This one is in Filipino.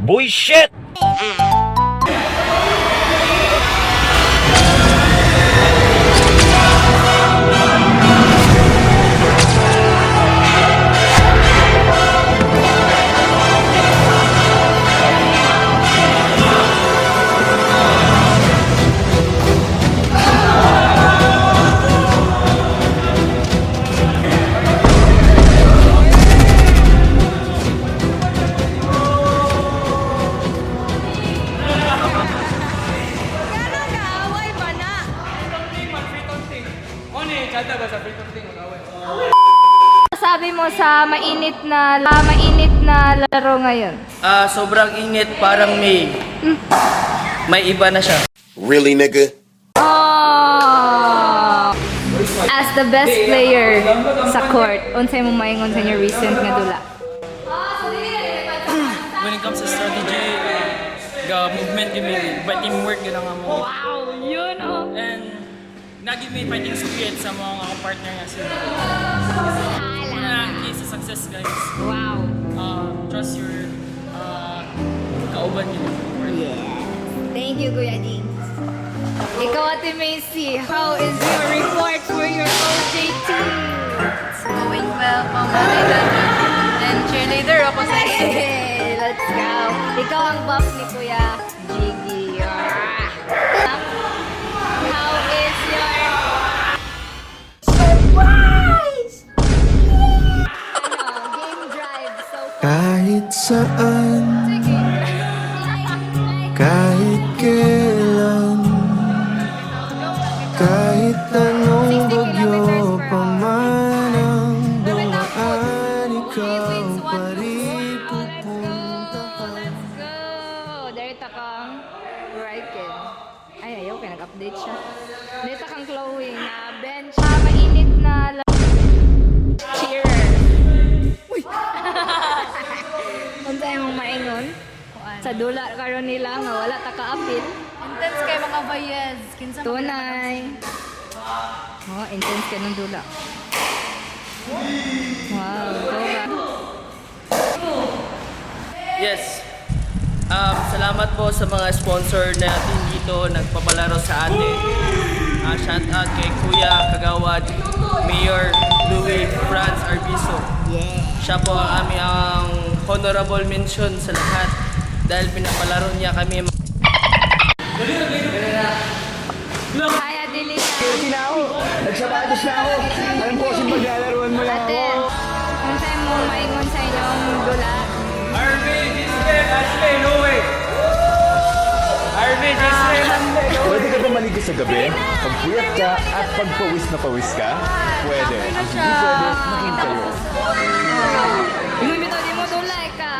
Bullshit! Sabi mo sa mainit na laro ngayon. Sobrang init, parang may iba na siya. Really, nigga? Oh! As the best player sa court, unsay mo maingon sa inyo recent nga dula? When it comes to strategy, movement yun, but teamwork yun ang mo. Wow, yun oh. And naging may fighting spirit sa mga partner niya sila. Key sa success, guys. Wow. Trust your kauban yun. Thank you, Kuya Ding. Ikaw, Ate Macy, how is your report for your OJT? It's going well, pamalitan. And cheerleader ako sa Hey, let's go. Ikaw ang buff ni Kuya Jiggy. How is your... Surprise! Game drive so far. Kahit saan, Sige. kahit kailan, kahit anong 60 bagyo kilometers per pa hour. man ang dumaan, It ikaw means pa one rin more. Let's pupunta go! ka. Let's go! Dito kang Riken. Ay, ayaw, kaya nag-update siya. Dito kang Chloe na bench. Mainit na cheerer. Uy! Kung sa'yo mong maingon, sa dula karon nila nga wala ta ka-apil. Intense kay mga bayez. Kinsa mo Tunay. Oh, intense ka ng dula. Wow, go Yes. Salamat po sa mga sponsor natin dito nagpapalaro sa atin. Shout out kay Kuya Kagawad, Mayor Louis Franz Arbizo. Siya po ang aming honorable mention sa lahat dahil pinapalaro niya kami. Kaya dili na. Nagsapatos na ako. Alam ko kasi maglalaruan mo lang Ate, kung sa'yo mo maingon sa inyong dula. Pwede ka ba maligo sa gabi? Pagpuyat ka at pagpawis na pawis ka? Pwede. Ang hindi pwede, maging kayo. Ingon bitaw di mo dula ka.